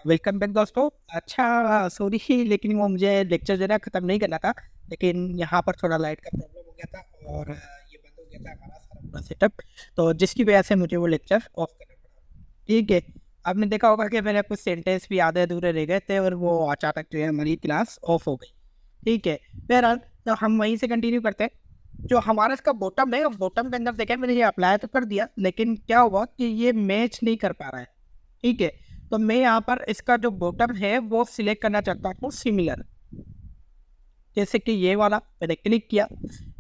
Welcome back दोस्तों। अच्छा, sorry लेकिन वो मुझे लेक्चर जो है ख़त्म नहीं करना था, लेकिन यहाँ पर थोड़ा लाइट का प्रॉब्लम हो गया था और ये बंद हो गया था हमारा सारा पूरा सेटअप। तो जिसकी वजह से मुझे वो लेक्चर ऑफ करना पड़ा। ठीक है, आपने देखा होगा कि मेरे कुछ सेंटेंस भी आधे अधूरे रह गए थे और वो अचानक जो है हमारी क्लास ऑफ हो गई। ठीक है, बहरहाल तो हम वहीं से कंटिन्यू करते हैं। जो हमारा इसका बॉटम है, बॉटम के अंदर देखें मैंने ये अप्लाई तो कर दिया, लेकिन क्या हुआ कि ये मैच नहीं कर पा रहा है। ठीक है, तो मैं यहाँ पर इसका जो बॉटम है वो सिलेक्ट करना चाहता हूँ सिमिलर। जैसे कि ये वाला मैंने क्लिक किया,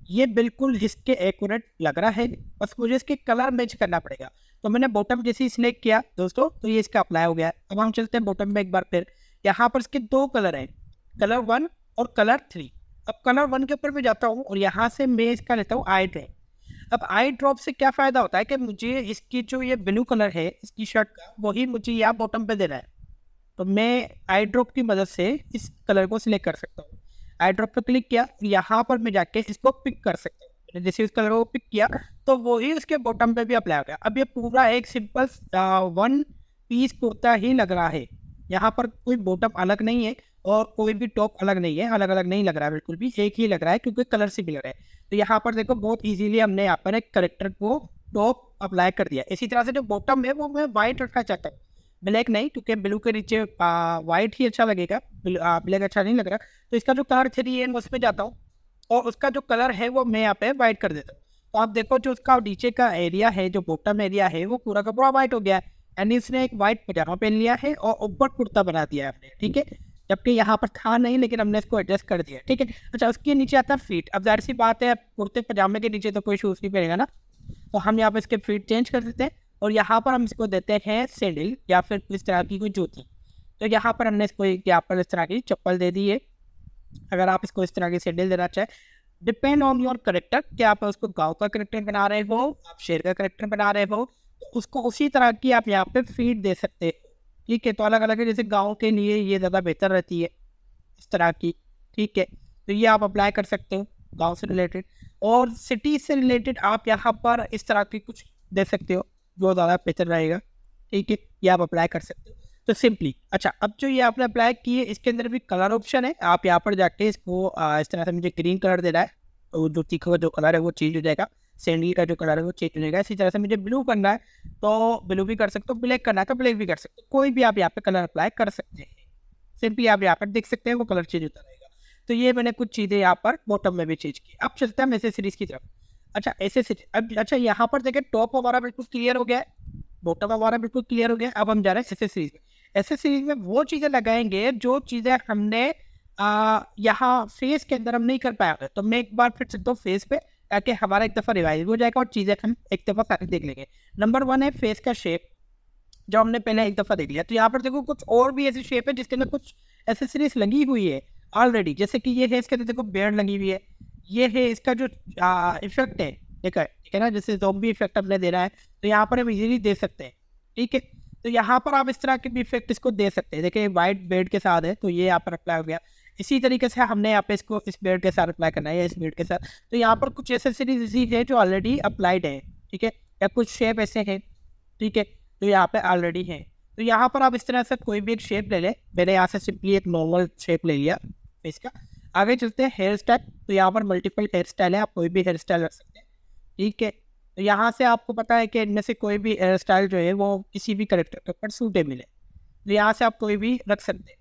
ये बिल्कुल इसके एक्यूरेट लग रहा है, बस मुझे इसके कलर मैच करना पड़ेगा। तो मैंने बॉटम जैसे ही सिलेक्ट किया दोस्तों, तो ये इसका अप्लाई हो गया। अब हम चलते हैं बॉटम में एक बार फिर। यहाँ पर इसके दो कलर हैं, कलर 1 और कलर 3। अब कलर 1 के ऊपर मैं जाता हूँ और यहाँ से मैं इसका लेता हूँ आई ड्रॉप। अब आई ड्रॉप से क्या फ़ायदा होता है कि मुझे इसकी जो ये ब्लू कलर है इसकी शर्ट का, वही मुझे यहाँ बॉटम पे देना है। तो मैं आई ड्रॉप की मदद से इस कलर को सिलेक्ट कर सकता हूँ। आई ड्रॉप पर क्लिक किया, यहाँ पर मैं जाके इसको पिक कर सकता हूँ। मैंने जैसे इस कलर को पिक किया तो वही उसके बॉटम पे भी अप्लाई हो गया। अब ये पूरा एक सिंपल वन पीस कुर्ता ही लग रहा है। यहाँ पर कोई बॉटम अलग नहीं है और कोई भी टॉप अलग नहीं है, अलग अलग नहीं लग रहा है, बिल्कुल भी एक ही लग रहा है क्योंकि कलर सिमिलर है। तो यहाँ पर देखो बहुत इजीली हमने यहाँ पर एक करेक्टर को टॉप अप्लाई कर दिया। इसी तरह से जो बॉटम है वो मैं वाइट रखना चाहता हूँ, ब्लैक नहीं, क्योंकि ब्लू के नीचे वाइट ही अच्छा लगेगा, ब्लैक अच्छा नहीं लग रहा। तो इसका जो कलर 3 है उसमें जाता हूँ और उसका जो कलर है वो मैं यहाँ पे वाइट कर देता हूँ। तो आप देखो जो उसका नीचे का एरिया है, जो बॉटम एरिया है वो पूरा का पूरा वाइट हो गया है। यानी इसने एक वाइट पजामा पहन लिया है और ऊपर कुर्ता बना दिया है आपने। ठीक है, जबकि यहाँ पर था नहीं, लेकिन हमने इसको एडजस्ट कर दिया। ठीक है, अच्छा उसके नीचे आता है फीट। अब जाहिर सी बात है, कुर्ते पजामे के नीचे तो कोई शूज़ नहीं पहनेगा ना, तो हम यहाँ पर इसके फीट चेंज कर देते हैं और यहाँ पर हम इसको देते हैं सैंडल या फिर इस तरह की कोई जूती। तो यहाँ पर हमने इसको यहाँ पर इस तरह की चप्पल दे दी है। अगर आप इसको इस तरह की सैंडल देना चाहें, डिपेंड ऑन योर करेक्टर, कि आप उसको गांव का करेक्टर बना रहे हो, आप शहर का करेक्टर बना रहे हो, तो उसको उसी तरह की आप यहाँ पे फीड दे सकते हो। ठीक है, तो अलग अलग है, जैसे गाँव के लिए ये ज़्यादा बेहतर रहती है इस तरह की। ठीक है, तो ये आप अप्लाई कर सकते हो गांव से रिलेटेड। और सिटी से रिलेटेड आप यहाँ पर इस तरह की कुछ दे सकते हो जो ज़्यादा बेहतर रहेगा। ठीक है, ये आप अप्लाई कर सकते हो। तो सिंपली अच्छा, अब जो ये आपने अप्लाई किए इसके अंदर भी कलर ऑप्शन है। आप यहाँ पर जाके इसको इस तरह से मुझे ग्रीन कलर देना है, तो जो तीखा जो कलर है वो चेंज हो जाएगा, सैंडल का जो कलर है वो चेंज हो जाएगा। इसी तरह से मुझे ब्लू करना है तो ब्लू भी कर सकते हो, ब्लैक करना है तो ब्लैक भी कर सकते हो, कोई भी आप यहाँ पे कलर अप्लाई कर सकते हैं। सिंपली आप यहाँ पर देख सकते हैं वो कलर चेंज होता रहेगा। तो ये मैंने कुछ चीज़ें यहाँ पर बॉटम में भी चेंज की। अब चलते हैं हम एसेसरीज की तरफ। अच्छा एसेसरीज, अब अच्छा यहाँ पर देखें टॉप हमारा बिल्कुल क्लियर हो गया है, बॉटम हमारा बिल्कुल क्लियर हो गया। अब हम जा रहे हैं एसेसरीज में। एसेसरीज में वो चीज़ें लगाएंगे जो चीज़ें हमने यहाँ फेस के अंदर हम नहीं कर पाए। तो मैं एक बार फिर चलता हूँ फेस पे, ताकि हमारा एक दफ़ा रिवाइज हो जाएगा और चीज़ें हम एक दफ़ा सारी देख लेंगे। नंबर 1 है फेस का शेप, जो हमने पहले एक दफ़ा देख लिया। तो यहाँ पर देखो कुछ और भी ऐसी शेप है जिसके अंदर कुछ एसेसरीज लगी हुई है ऑलरेडी। जैसे कि ये है, इसके अंदर देखो बेयर्ड लगी हुई है। ये है इसका जो इफेक्ट है, ठीक है ना, जैसे ज़ॉम्बी इफेक्ट हमने देना है तो यहाँ पर हम इजीली दे सकते हैं। ठीक है, तो यहाँ पर आप इस तरह के भी इफेक्ट इसको दे सकते हैं। देखिए वाइट बेड के साथ है तो ये यहाँ पर अप्लाई हो गया। इसी तरीके से हमने यहाँ पे इसको इस बेड के साथ अप्लाई करना है या इस बेड के साथ। तो यहाँ पर कुछ एसेसरीज ऐसी है जो ऑलरेडी अप्लाइड है। ठीक है, या कुछ शेप ऐसे हैं, ठीक है, तो यहाँ पे ऑलरेडी है। तो यहाँ पर आप इस तरह से कोई भी एक शेप ले लें। मैंने यहाँ से सिंपली एक नॉर्मल शेप ले लिया फेस का। आगे चलते हैं हेयर स्टाइल। तो यहाँ पर मल्टीपल हेयर स्टाइल है, आप कोई भी हेयर स्टाइल रख सकते हैं। ठीक है, तो यहाँ से आपको पता है कि इनमें से कोई भी हेयर स्टाइल जो है वो किसी भी करेक्टर के ऊपर सूटेबल है, तो यहाँ से आप कोई भी रख सकते हैं।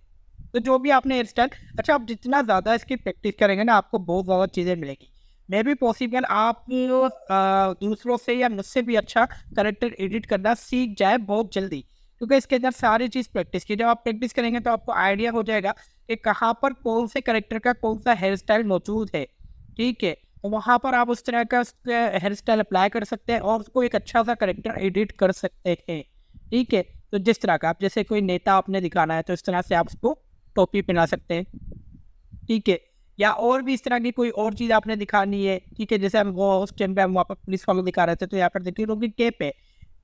तो जो भी आपने हेयर स्टाइल, अच्छा आप जितना ज़्यादा इसकी प्रैक्टिस करेंगे ना आपको बहुत ज़्यादा चीज़ें मिलेगी। मे भी पॉसिबल आप दूसरों से या मुझसे भी अच्छा करेक्टर एडिट करना सीख जाए बहुत जल्दी, क्योंकि इसके अंदर सारी चीज़ प्रैक्टिस की। जब आप प्रैक्टिस करेंगे तो आपको आइडिया हो जाएगा कि कहाँ पर कौन से करेक्टर का कौन सा हेयर स्टाइल मौजूद है। ठीक है, तो वहाँ पर आप उस तरह का हेयर स्टाइल अप्लाई कर सकते हैं और उसको एक अच्छा सा करेक्टर एडिट कर सकते हैं। ठीक है, तो जिस तरह का आप, जैसे कोई नेता आपने दिखाना है तो इस तरह से आप उसको टोपी पहना सकते हैं। ठीक है, या और भी इस तरह की कोई और चीज़ आपने दिखानी है। ठीक है, जैसे हम वो उस टाइम पे हम वहाँ पर पुलिस वालों दिखा रहे थे तो यहाँ पर देखिए लोग की कैप है।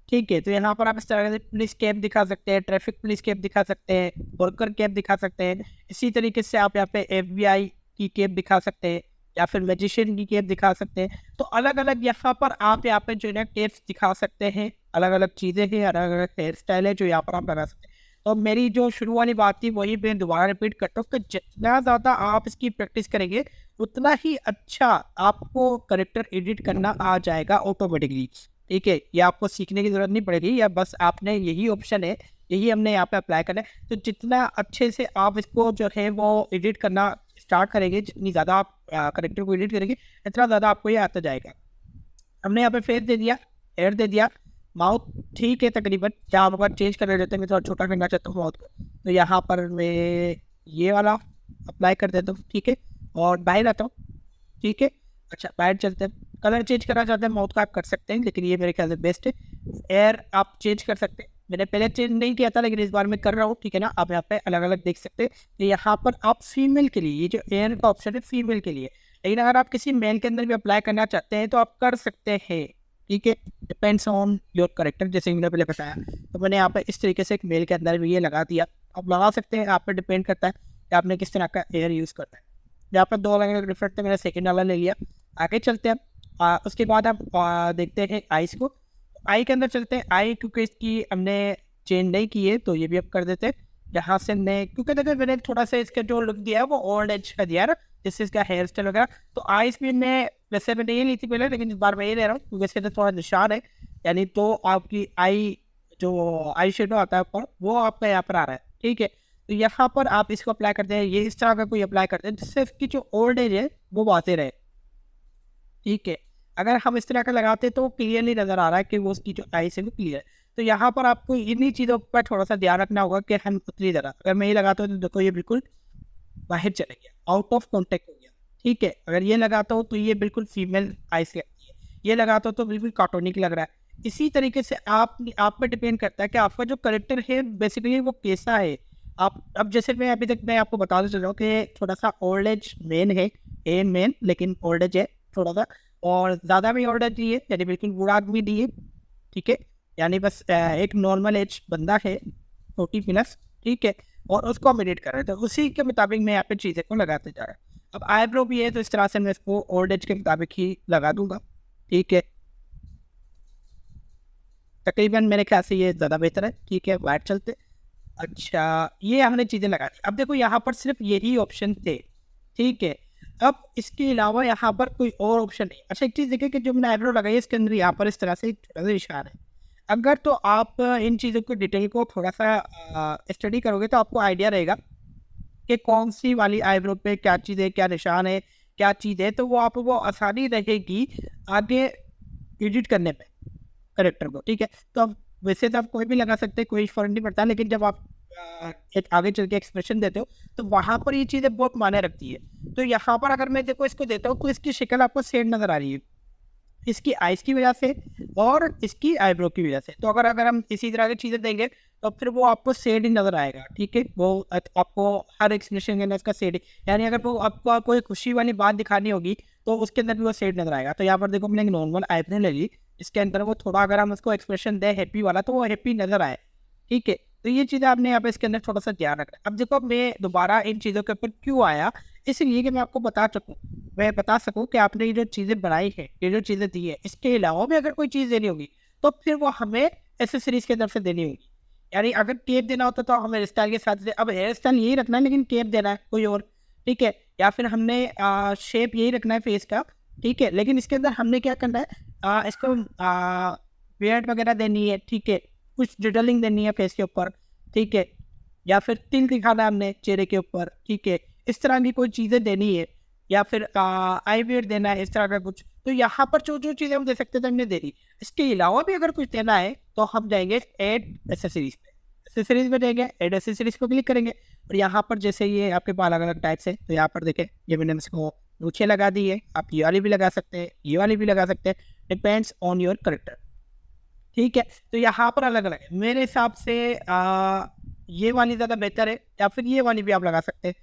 ठीक है, तो यहाँ पर आप इस तरह से पुलिस कैप दिखा सकते हैं, ट्रैफिक पुलिस कैप दिखा सकते हैं, वर्कर कैप दिखा सकते हैं। इसी तरीके से आप यहाँ पे FBI की कैप दिखा सकते हैं या फिर मैजिशियन की कैप दिखा सकते हैं। तो अलग अलग यहाँ पर आप यहाँ पे जो है ना कैप्स दिखा सकते हैं। अलग अलग चीज़ें हैं, अलग अलग हेयर स्टाइल है जो यहाँ पर आप लगा सकते हैं। तो मेरी जो शुरू वाली बात थी वही मैं दोबारा रिपीट करता हूँ कि जितना ज़्यादा आप इसकी प्रैक्टिस करेंगे उतना ही अच्छा आपको करेक्टर एडिट करना आ जाएगा ऑटोमेटिकली। ठीक है, ये आपको सीखने की ज़रूरत नहीं पड़ेगी, या बस आपने यही ऑप्शन है, यही हमने यहाँ पे अप्लाई करना है। तो जितना अच्छे से आप इसको जो है वो एडिट करना स्टार्ट करेंगे, जितनी ज़्यादा आप करेक्टर को एडिट करेंगे, इतना ज़्यादा आपको ये आता जाएगा। हमने यहाँ पे फेस दे दिया, हेयर दे दिया, माउथ ठीक है तकरीबन। यहाँ पर चेंज करना चाहते हैं, मैं थोड़ा छोटा करना चाहता हूँ माउथ को, तो यहाँ पर मैं ये वाला अप्लाई कर देता हूँ। ठीक है, और बाहर आता हूँ। ठीक है, अच्छा बाहर चलते हैं। कलर चेंज करना चाहते हैं माउथ का आप कर सकते हैं, लेकिन ये मेरे ख्याल से बेस्ट है। एयर आप चेंज कर सकते हैं, मैंने पहले चेंज नहीं किया था लेकिन इस बार मैं कर रहा हूँ। ठीक है ना, आप यहाँ पे अलग अलग देख सकते हैं। तो यहाँ पर आप फीमेल के लिए ये जो एयर का ऑप्शन है फीमेल के लिए, लेकिन अगर आप किसी मेल के अंदर भी अप्लाई करना चाहते हैं तो आप कर सकते हैं। ठीक है, डिपेंड्स ऑन योर करेक्टर, जैसे मैंने पहले बताया। तो मैंने यहाँ पे इस तरीके से एक मेल के अंदर भी ये लगा दिया। आप लगा सकते हैं, आप पे डिपेंड करता है कि आपने किस तरह का एयर यूज़ करना है। यहाँ पर दो अलग अलग डिफरेंट थे, मैंने सेकेंड वाला ले लिया। आगे चलते हैं, उसके बाद आप देखते हैं आइस को। आई के अंदर चलते हैं। आई क्योंकि इसकी हमने चेंज नहीं की है तो ये भी अब कर देते हैं। यहाँ से मैं क्योंकि देखो मैंने थोड़ा सा इसका जो लुक दिया है वो ओल्ड एज का दिया है ना, जिससे इसका हेयर स्टाइल वगैरह। तो आइस भी मैं वैसे मैंने ये ली थी पहले, लेकिन इस बार मैं ये ले रहा हूँ क्योंकि इसके अंदर थोड़ा निशान है, यानी तो आपकी आई जो आई शेडो आता है ऊपर वो आपका यहाँ पर आ रहा है। ठीक है, तो यहाँ पर आप इसको अप्लाई करते हैं, ये इस तरह का कोई अप्लाई करते हैं जिससे इसकी जो ओल्ड एज है वो बाते रहे। ठीक है, अगर हम इस तरह का लगाते तो क्लियरली नज़र आ रहा है कि वो उसकी जो आइस है वो क्लियर है। तो यहाँ पर आपको इन्हीं चीज़ों पर थोड़ा सा ध्यान रखना होगा कि हम उतनी ज़्यादा, अगर मैं ये लगाता हूँ तो देखो ये बिल्कुल बाहर चले गया, आउट ऑफ कॉन्टेक्ट हो गया। ठीक है, अगर ये लगाता हूँ तो ये बिल्कुल फीमेल आइस लगती है, ये लगाता हूँ तो बिल्कुल कार्टूनिक लग रहा है। इसी तरीके से आप पे डिपेंड करता है कि आपका जो करेक्टर है बेसिकली वो कैसा है। आप अब जैसे मैं अभी तक मैं आपको बताते चल रहा हूँ कि थोड़ा सा ओल्ड एज मैन है, ए मैन, लेकिन ओल्ड एज है थोड़ा सा, और ज़्यादा भी ओल्ड एज नहीं है, यानी बिल्कुल बूढ़ा आदमी नहीं है। ठीक है, यानी बस एक नॉर्मल एज बंदा है 40+। ठीक है, और उसको हम एडिट कर रहे थे, उसी के मुताबिक मैं यहाँ पे चीज़ें को लगाते जा रहा हूँ। अब आईब्रो भी है तो इस तरह से मैं इसको ओल्ड एज के मुताबिक ही लगा दूंगा। ठीक है, तकरीबन मेरे ख्याल से ये ज़्यादा बेहतर है। ठीक है, वाइट चलते। अच्छा, ये हमने चीज़ें लगा दी। अब देखो यहाँ पर सिर्फ यही ऑप्शन थे। ठीक है, अब इसके अलावा यहाँ पर कोई और ऑप्शन नहीं। अच्छा, एक चीज़ देखिए कि जो मैंने आईब्रो लगाई है इसके अंदर यहाँ पर इस तरह से एक छोटा सा निशान है। अगर तो आप इन चीज़ों को डिटेल को थोड़ा सा स्टडी करोगे तो आपको आइडिया रहेगा कि कौन सी वाली आईब्रो पे क्या चीज़ है, क्या निशान है, क्या चीज़ है, तो वो आपको वो आसानी रहेगी आगे एडिट करने में करेक्टर को। ठीक है, तो अब वैसे तो आप कोई भी लगा सकते हैं, कोई फर्क नहीं पड़ता, लेकिन जब आप एक आगे चल के एक्सप्रेशन देते हो तो वहाँ पर ये चीज़ें बहुत मायने रखती है। तो यहाँ पर अगर मैं देखो इसको देता हूँ तो इसकी शक्ल आपको सेम नज़र आ रही है, इसकी आइज़ की वजह से और इसकी आईब्रो की वजह से। तो अगर अगर हम इसी तरह की चीज़ें देंगे तो फिर वो आपको सेड ही नज़र आएगा। ठीक है, वो आपको हर एक्सप्रेशन के अंदर इसका सेड, यानी अगर वो आपको कोई खुशी वाली बात दिखानी होगी तो उसके अंदर भी वो सेड नज़र आएगा। तो यहाँ पर देखो मैंने एक नॉर्मल आईब्रो ले ली, इसके अंदर वो थोड़ा अगर हम उसको एक्सप्रेशन दें हैप्पी वाला तो वो हैप्पी नज़र आए। ठीक है, तो ये चीज़ें आपने यहाँ पे इसके अंदर थोड़ा सा ध्यान रखना है। अब देखो मैं दोबारा इन चीज़ों के ऊपर क्यों आया, इसलिए कि मैं आपको मैं बता सकूं कि आपने ये जो चीज़ें बनाई है, ये जो चीज़ें दी है, इसके अलावा भी अगर कोई चीज़ देनी होगी तो फिर वो हमें एसेसरीज की तरफ से देनी होगी। यानी अगर टेप देना होता तो हमें हेयर स्टाइल के साथ अब हेयर स्टाइल यही रखना है लेकिन टेप देना है कोई और। ठीक है, या फिर हमने शेप यही रखना है फेस का। ठीक है, लेकिन इसके अंदर हमने क्या करना है, इसको बियर्ड वगैरह देनी है। ठीक है, कुछ डिटेलिंग देनी है फेस के ऊपर। ठीक है, या फिर तिल दिखाना है हमने चेहरे के ऊपर। ठीक है, इस तरह की कोई चीज़ें देनी है, या फिर आई वेट देना है, इस तरह का कुछ। तो यहाँ पर जो जो चीज़ें हम दे सकते थे हमने दे दी। इसके अलावा भी अगर कुछ देना है तो हम जाएंगे ऐड एसेसरीज पे, एसेसरीज में जाएंगे, ऐड एसेसरीज पे क्लिक करेंगे। और यहाँ पर जैसे ये आपके पास अलग अलग टाइप्स है, तो यहाँ पर देखें ये मैंने इसको मूछें लगा दी है। आप ये वाली भी लगा सकते हैं, ये वाली भी लगा सकते हैं, डिपेंड्स ऑन योर करेक्टर। ठीक है, तो यहाँ पर अलग अलग है। मेरे हिसाब से ये वाली ज़्यादा बेहतर है, या फिर ये वाली भी आप लगा सकते हैं।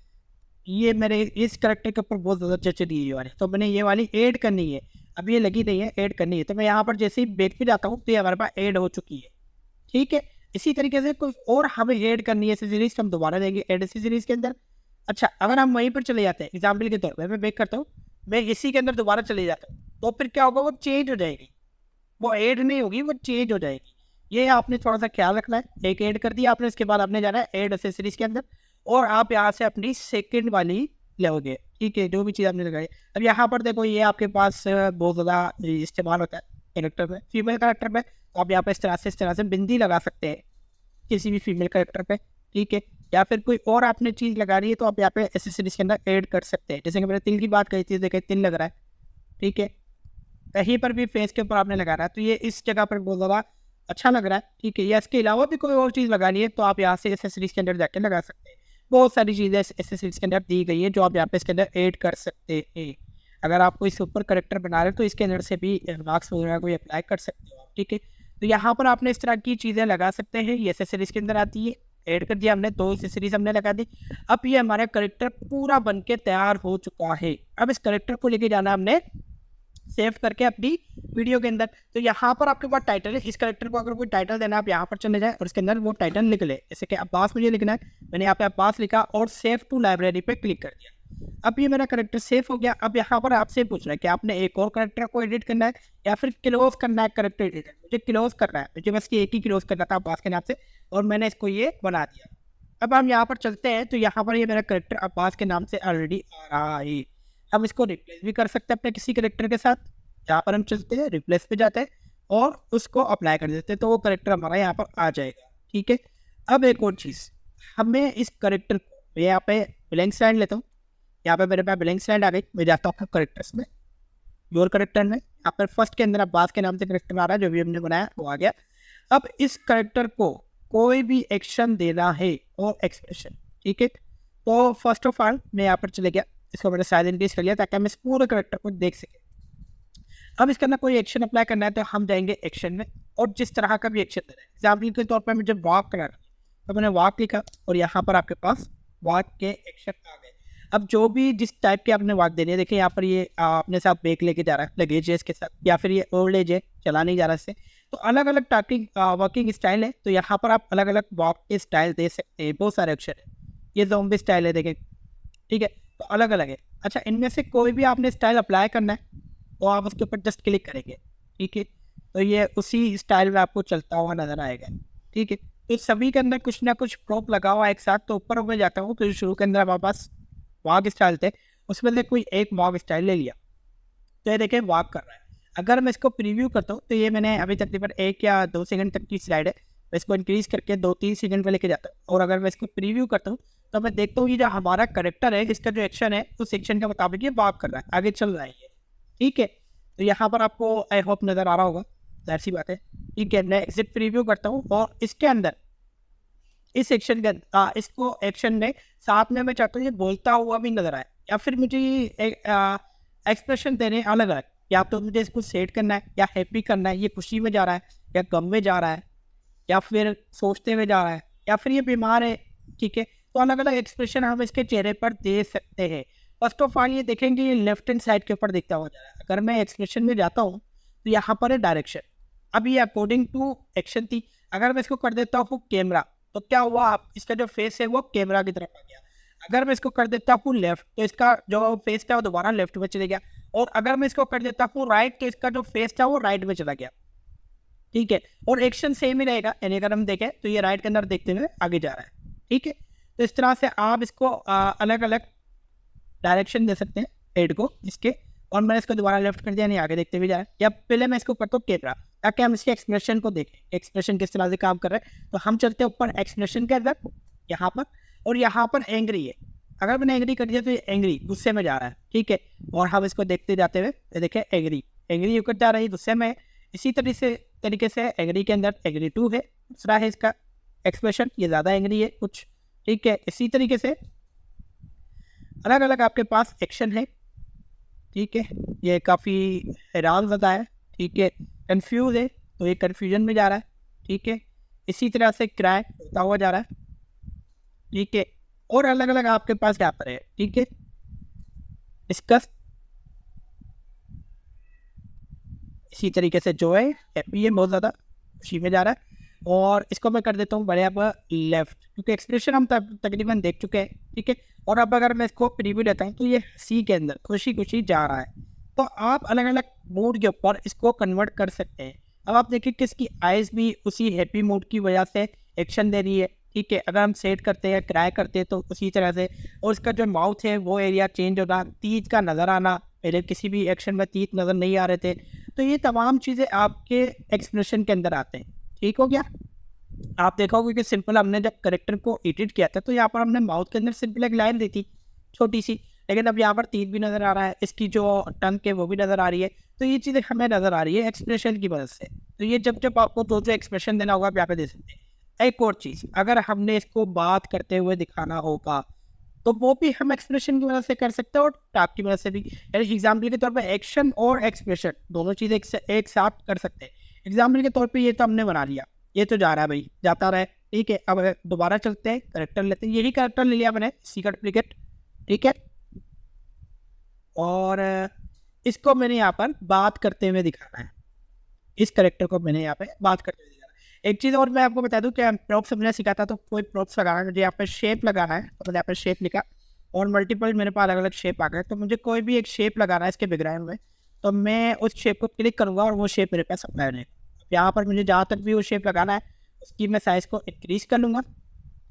ये मेरे इस करेक्टर के ऊपर बहुत ज़्यादा जच रही है ये वाली, तो मैंने ये वाली ऐड करनी है। अब ये लगी नहीं है, ऐड करनी है, तो मैं यहाँ पर जैसे ही बैक पे जाता हूँ तो ये हमारे पास ऐड हो चुकी है। ठीक है, इसी तरीके से कोई और हमें ऐड करनी है सीरीज, हम दोबारा देंगे ऐड सीरीज के अंदर। अच्छा, अगर हम वहीं पर चले जाते हैं एग्जाम्पल के तौर पर, मैं बैक करता हूँ, मैं इसी के अंदर दोबारा चले जाता हूँ, तो फिर क्या होगा, वो चेंज हो जाएगी, वो ऐड नहीं होगी, वो चेंज हो जाएगी। ये आपने थोड़ा सा ख्याल रखना है। एक ऐड कर दिया आपने, इसके बाद आपने जाना है ऐड एसेसरीज के अंदर, और आप यहाँ से अपनी सेकंड वाली लोगे, ठीक है, जो भी चीज़ आपने लगाई। अब यहाँ पर देखो ये आपके पास बहुत ज़्यादा इस्तेमाल होता है कैरेक्टर में, फीमेल कैरेक्टर में। तो आप यहाँ पे इस तरह से बिंदी लगा सकते हैं किसी भी फीमेल कैरेक्टर पे, ठीक है। या फिर कोई और आपने चीज़ लगा रही है तो आप यहाँ पे एसेसरीज के अंदर ऐड कर सकते हैं। जैसे कि मैंने तिल की बात कही थी, देखिए तिल लग रहा है, ठीक है, कहीं पर भी फेस के ऊपर आपने लगा रहा है तो ये इस जगह पर बहुत ज़्यादा अच्छा लग रहा है, ठीक है। या इसके अलावा भी कोई और चीज़ लगानी है तो आप यहाँ से एसेसरीज के अंदर जाके लगा सकते हैं। बहुत सारी चीज़ें एसेसरीज के अंदर दी गई है जो आप यहाँ पे इसके अंदर ऐड कर सकते हैं। अगर आप कोई सुपर करेक्टर बना रहे हो तो इसके अंदर से भी मार्क्स वगैरह कोई अप्लाई कर सकते हो आप, ठीक है। तो यहाँ पर आपने इस तरह की चीज़ें लगा सकते हैं, ये एसेसरीज के अंदर आती है। ऐड कर दिया हमने, 2 एसेसरीज हमने लगा दी। अब ये हमारा करेक्टर पूरा बन के तैयार हो चुका है। अब इस करेक्टर को लेके जाना हमने सेव करके अपनी वीडियो के अंदर। तो यहाँ पर आपके पास टाइटल है, इस करेक्टर को अगर कोई टाइटल देना आप यहाँ पर चले जाए और इसके अंदर वो टाइटल लिख ले। जैसे कि अब्बास मुझे लिखना है, मैंने यहाँ पे अब्बास लिखा और सेव टू लाइब्रेरी पे क्लिक कर दिया। अब ये मेरा करेक्टर सेव हो गया। अब यहाँ पर आपसे पूछ रहा है कि आपने एक और करेक्टर को एडिट करना है या फिर क्लोज करना है करेक्टर एडिटर। मुझे क्लोज करना है, मुझे बस एक ही क्लोज करना था अब्बास के नाम से, और मैंने इसको ये बना दिया। अब हम यहाँ पर चलते हैं तो यहाँ पर ये मेरा करेक्टर अब्बास के नाम से ऑलरेडी आ रहा है। हम इसको रिप्लेस भी कर सकते हैं अपने किसी करेक्टर के साथ। यहाँ पर हम चलते हैं, रिप्लेस पे जाते हैं और उसको अप्लाई कर देते हैं तो वो करेक्टर हमारा यहाँ पर आ जाएगा, ठीक है। अब एक और चीज़, हमें इस करेक्टर को, यहाँ पे ब्लैंक स्लाइड लेता हूँ, यहाँ पे मेरे पास ब्लैंक स्लाइड आ गई। मैं जाता हूँ करेक्टर्स में, योर करेक्टर में, यहाँ पर फर्स्ट के अंदर अब्बास के नाम से करेक्टर आ रहा है, जो भी हमने बनाया वो आ गया। अब इस करेक्टर को कोई भी एक्शन देना है और एक्सप्रेशन, ठीक है। तो फर्स्ट ऑफ ऑल मैं यहाँ पर चले गया, इसको मैंने साइज इंक्रीज कर लिया ताकि हम इस पूरे करेक्टर को देख सकें। अब इसके अंदर कोई एक्शन अप्लाई करना है तो हम जाएंगे एक्शन में, और जिस तरह का भी एक्शन देना है, एग्जाम्पल के तौर पर मुझे वॉक करना है तो मैंने वॉक लिखा और यहाँ पर आपके पास वॉक के एक्शन आ गए। अब जो भी जिस टाइप के आपने वॉक देनी है, देखिए यहाँ पर ये अपने साथ बैग लेके जा रहा है, लगेज है इसके साथ, या फिर ये ओल्ड एज है, चला नहीं जा रहा इससे। तो अलग अलग टाइप की वर्किंग स्टाइल है, तो यहाँ पर आप अलग अलग वॉक के स्टाइल दे सकते हैं। बहुत सारे एक्शन है, ये ज़ॉम्बी स्टाइल है देखें, ठीक है, तो अलग अलग है। अच्छा, इनमें से कोई भी आपने स्टाइल अप्लाई करना है तो आप उसके ऊपर जस्ट क्लिक करेंगे, ठीक है, तो ये उसी स्टाइल में आपको चलता हुआ नजर आएगा, ठीक है। तो सभी के अंदर कुछ ना कुछ प्रॉप लगा हुआ एक साथ। तो ऊपर मैं जाता हूँ तो शुरू के अंदर हमारे पास वॉक स्टाइल थे, उसमें से कोई एक वॉक स्टाइल ले लिया तो ये देखें वॉक कर रहा है। अगर मैं इसको प्रीव्यू करता हूँ तो ये मैंने अभी तकरीबन 1 या 2 सेकंड तक की स्लाइड है, मैं इसको इंक्रीज करके 2-3 सेकंड पर लेके जाता हूँ। और अगर मैं इसको प्रीव्यू करता हूँ तो मैं देखता हूँ ये जो हमारा करेक्टर है, इसका जो एक्शन है उस एक्शन के मुताबिक ये वॉक कर रहा है, आगे चल रहा है ये, ठीक है। तो यहाँ पर आपको आई होप नज़र आ रहा होगा, जाहिर सी बात है, ठीक है। मैं एग्जिट प्रीव्यू करता हूँ और इसके अंदर इस एक्शन के इसको एक्शन में साथ में मैं चाहता हूँ ये बोलता हुआ भी नजर आए, या फिर मुझे एक्सप्रेशन देने अलग अलग, या तो मुझे इसको सेट करना है या हैप्पी करना है, ये खुशी में जा रहा है या गम में जा रहा है या फिर सोचते हुए जा रहा है या फिर ये बीमार है, ठीक है। तो अलग अलग एक्सप्रेशन हम इसके चेहरे पर दे सकते हैं। फर्स्ट ऑफ ऑल ये देखेंगे ये लेफ्ट हैंड साइड के ऊपर दिखता हो जा रहा है। अगर मैं एक्सप्रेशन में जाता हूँ तो यहाँ पर है डायरेक्शन, अब ये अकॉर्डिंग टू एक्शन थी। अगर मैं इसको कर देता हूँ कैमरा तो क्या हुआ, आप इसका जो फेस है वो कैमरा की तरफ आ गया। अगर मैं इसको कर देता हूँ लेफ्ट तो इसका जो फेस था वो दोबारा लेफ्ट में चले गया, और अगर मैं इसको कर देता हूँ राइट तो इसका जो फेस था वो राइट में चला गया, ठीक है। और एक्शन सेम ही रहेगा, यानी अगर हम देखें तो ये राइट के अंदर देखते हुए आगे जा रहा है, ठीक है। तो इस तरह से आप इसको अलग अलग डायरेक्शन दे सकते हैं हेड को इसके, और मैंने इसको दोबारा लेफ्ट कर दिया, नहीं आगे देखते हुए जा रहा है। या पहले मैं इसको करता हूँ कैमरा ताकि हम इसके एक्सप्रेशन को देखें, एक्सप्रेशन किस तरह से काम कर रहे हैं। तो हम चलते हैं ऊपर एक्सप्रेशन के अंदर यहाँ पर, और यहाँ पर एंग्री है। अगर मैंने एंग्री कर दिया तो ये एंग्री गुस्से में जा रहा है, ठीक है। और हम इसको देखते जाते हुए देखें एंग्री एंग्री होकर जा रही है गुस्से में। इसी तरीके से एंग्री के अंदर एंग्री 2 है, दूसरा है इसका एक्सप्रेशन, ये ज़्यादा एंग्री है कुछ, ठीक है। इसी तरीके से अलग अलग आपके पास एक्शन है, ठीक है। ये काफ़ी हैरान ज़्यादा है, ठीक है। कंफ्यूज है तो ये कन्फ्यूजन में जा रहा है, ठीक है। इसी तरह से क्राई होता हुआ जा रहा है, ठीक है। और अलग अलग आपके पास यहाँ पर है, ठीक है। डिस्कस, इसी तरीके से जो है हैप्पी है, बहुत ज़्यादा खुशी में जा रहा है। और इसको मैं कर देता हूँ बड़े आप लेफ्ट, क्योंकि एक्सप्रेशन हम तकरीबन देख चुके हैं, ठीक है। और अब अगर मैं इसको प्रीव्यू लेता हूँ तो ये सी के अंदर खुशी खुशी जा रहा है। तो आप अलग अलग मूड के ऊपर इसको कन्वर्ट कर सकते हैं। अब आप देखिए कि इसकी आइज भी उसी हैप्पी मूड की वजह से एक्शन दे रही है, ठीक है। अगर हम सेट करते हैं, क्राई करते हैं, तो उसी तरह से। और इसका जो माउथ है वो एरिया चेंज होना, तीत का नज़र आना, पहले किसी भी एक्शन में तीत नज़र नहीं आ रहे थे। तो ये तमाम चीज़ें आपके एक्सप्रेशन के अंदर आते हैं, ठीक हो गया। आप देखोगे कि सिंपल हमने जब करेक्टर को एडिट किया था तो यहाँ पर हमने माउथ के अंदर सिंपल एक लाइन दी थी छोटी सी, लेकिन अब यहाँ पर तीत भी नज़र आ रहा है, इसकी जो टंग है वो भी नज़र आ रही है। तो ये चीज़ें हमें नज़र आ रही है एक्सप्रेशन की मदद से। तो ये जब जब आपको जो एक्सप्रेशन देना होगा आप यहाँ पे दे सकते हैं। एक और चीज़, अगर हमने इसको बात करते हुए दिखाना होगा तो वो भी हम एक्सप्रेशन की मदद से कर सकते हैं और टाइप की मदद से भी। यानी एग्जाम्पल के तौर पर एक्शन और एक्सप्रेशन दोनों चीज़ें एक साथ कर सकते हैं। एग्जाम्पल के तौर पर ये तो हमने बना लिया, ये तो जा रहा है भाई, जाता रहे, ठीक है। अब दोबारा चलते हैं, करेक्टर लेते हैं, यही करेक्टर ले लिया मैंने, सी का डुप्लीकेट, ठीक है। और इसको मैंने यहाँ पर बात करते हुए दिखाना है, इस करेक्टर को मैंने यहाँ पे बात करते हुए दिखाना है। एक चीज़ और मैं आपको बता दूं कि प्रॉप्स मैंने सीखा था, तो कोई प्रॉप्स लगाना है, मुझे यहाँ पे शेप लगाना है, तो मैंने यहाँ पे शेप लिखा और मल्टीपल मेरे पास अलग अलग शेप आ गए। तो मुझे कोई भी एक शेप लगाना है इसके बैकग्राउंड में, तो मैं उस शेप को क्लिक करूँगा और वो शेप मेरे पास अप्लाई रहेगा। यहाँ पर मुझे जहाँ तक भी वो शेप लगाना है उसकी मैं साइज़ को इंक्रीज कर लूँगा,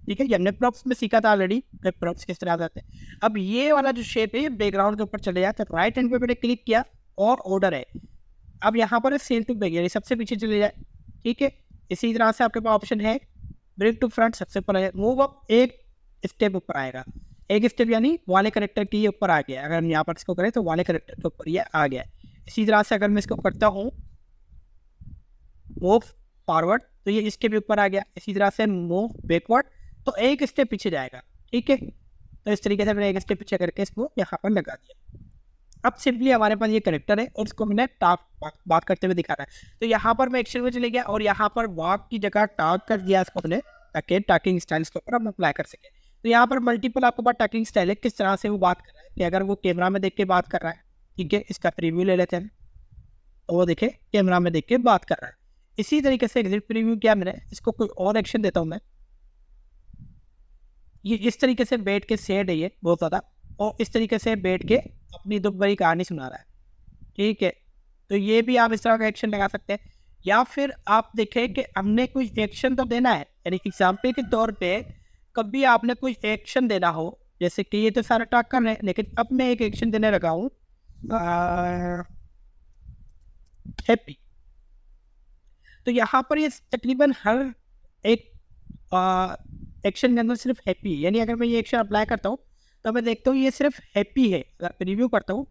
ठीक है। ये हमने प्रॉप्स में सीखा था ऑलरेडी, प्रॉप्स किस तरह आते हैं। अब ये वाला जो शेप है बैकग्राउंड के ऊपर चले जाए, तो राइट हैंड पे मैंने क्लिक किया और ऑर्डर है। अब यहाँ पर सेल टू बैक, यानी सबसे पीछे चले जाए, ठीक है। इसी तरह से आपके पास ऑप्शन है ब्रिंग टू फ्रंट, सबसे ऊपर है। मूव अप, एक स्टेप ऊपर आएगा, एक स्टेप यानी वाले करेक्टर के ऊपर आ गया। अगर हम यहाँ पर इसको करें तो वाले करेक्टर के ऊपर ये आ गया। इसी तरह से अगर मैं इसको करता हूँ मूव फॉरवर्ड, तो ये इसके भी ऊपर आ गया। इसी तरह से मूव बैकवर्ड, तो एक स्टेप पीछे जाएगा, ठीक है। तो इस तरीके से मैंने एक स्टेप पीछे करके इसको यहाँ पर लगा दिया। अब सिंपली हमारे पास ये करेक्टर है और इसको मैंने टाक बात करते हुए दिखाना है। तो यहाँ पर मैं एक्शन में चले गया और यहाँ पर वॉक की जगह टाक कर दिया इसको मैंने, ताकि टाकिंग स्टाइल के ऊपर हम अप्लाई कर सके। तो यहाँ पर मल्टीपल आपके पास टाकिंग स्टाइल है, किस तरह से वो बात कर रहा है कि अगर वो कैमरा में देख के बात कर रहा है, ठीक है, इसका प्रीव्यू ले लेते हैं, तो वो देखे कैमरा में देख के बात कर रहा है। इसी तरीके से एग्जिट प्रीव्यू किया मैंने, इसको कोई और एक्शन देता हूँ मैं, ये इस तरीके से बैठ के सैड है ये बहुत ज़्यादा, और इस तरीके से बैठ के अपनी दुख भरी कहानी सुना रहा है, ठीक है। तो ये भी आप इस तरह का एक्शन लगा सकते हैं। या फिर आप देखें कि हमने कोई एक्शन तो देना है, यानी एग्जाम्पल के तौर पे कभी आपने कोई एक्शन देना हो, जैसे कि ये तो सारा टाक कर रहे हैं, लेकिन अब मैं एक एक्शन देने लगा हूँ हैप्पी। तो यहाँ पर ये तकरीबन हर एक एक्शन के अंदर सिर्फ हैप्पी, यानी अगर मैं ये एक्शन अप्लाई करता हूँ तो मैं देखता हूँ ये सिर्फ हैप्पी है। अगर रिव्यू करता हूँ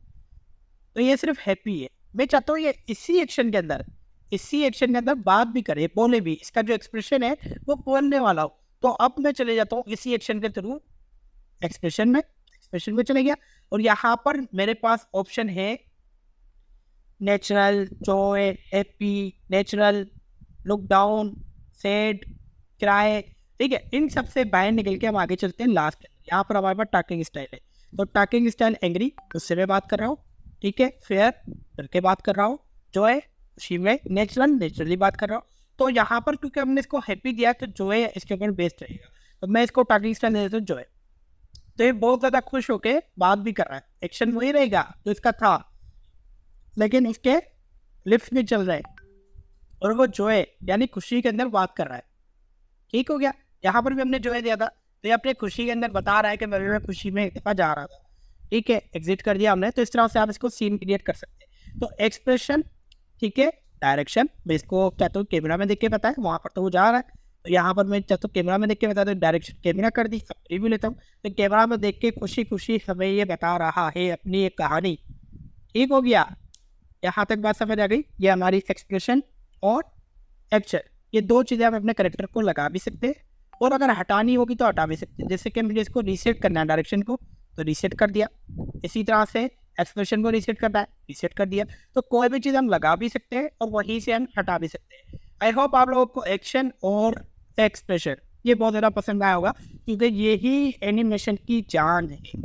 तो ये सिर्फ हैप्पी है। मैं चाहता हूँ ये इसी एक्शन के अंदर बात भी करे, बोले भी, इसका जो एक्सप्रेशन है वो बोलने वाला हो। तो अब मैं चले जाता हूँ इसी एक्शन के थ्रू एक्सप्रेशन में चले गया, और यहाँ पर मेरे पास ऑप्शन है natural, Joy, happy, natural, look down, sad, cry, ठीक है। इन सबसे बाहर निकल के हम आगे चलते हैं लास्ट। यहाँ पर हमारे पास टाकिंग स्टाइल है, तो टाकिंग स्टाइल एंग्री, उससे मैं बात कर रहा हूँ, ठीक है। फेयर, करके बात कर रहा हूँ। जॉय, खुशी में। नेचुरली बात कर रहा हूँ। तो यहाँ पर क्योंकि हमने इसको हैप्पी दिया तो जॉय इसके ऊपर बेस्ड रहेगा, तो मैं इसको टाकिंग स्टाइल दे देता हूँ जॉय। तो ये बहुत ज़्यादा खुश होके बात भी कर रहा है, एक्शन वही रहेगा जो इसका था, लेकिन इसके लिप्स भी चल रहे हैं और वो जॉय यानी खुशी के अंदर बात कर रहा है, ठीक हो गया। यहाँ पर भी हमने जॉय दिया था, तो ये अपने खुशी के अंदर बता रहा है कि मैं खुशी में एक दफ़ा जा रहा था, ठीक है। एग्जिट कर दिया हमने। तो इस तरह से आप इसको सीन क्रिएट कर सकते हैं। तो एक्सप्रेशन, ठीक है। डायरेक्शन, मैं इसको चाहता हूँ कैमरा में देख के बताए, वहाँ पर तो वो जा रहा है, तो यहाँ पर मैं चाहता हूँ कैमरा में देख के बताया, तो डायरेक्शन कैमरा कर दी। अब रिव्यू लेता हूँ, तो कैमरा में देख के खुशी खुशी हमें ये बता रहा है अपनी एक कहानी, ठीक हो गया। यहाँ तक बात समझ आ गई। ये हमारी एक्सप्रेशन और एक्शन, ये दो चीज़ें हम अपने करेक्टर को लगा भी सकते हैं, और अगर हटानी होगी तो हटा भी सकते हैं। जैसे कि मुझे इसको रीसेट करना है डायरेक्शन को, तो रीसेट कर दिया। इसी तरह से एक्सप्रेशन को रीसेट करना है, रीसेट कर दिया। तो कोई भी चीज़ हम लगा भी सकते हैं और वहीं से हम हटा भी सकते हैं। आई होप आप लोगों को एक्शन और एक्सप्रेशन ये बहुत ज़्यादा पसंद आया होगा, क्योंकि यही एनिमेशन की जान है।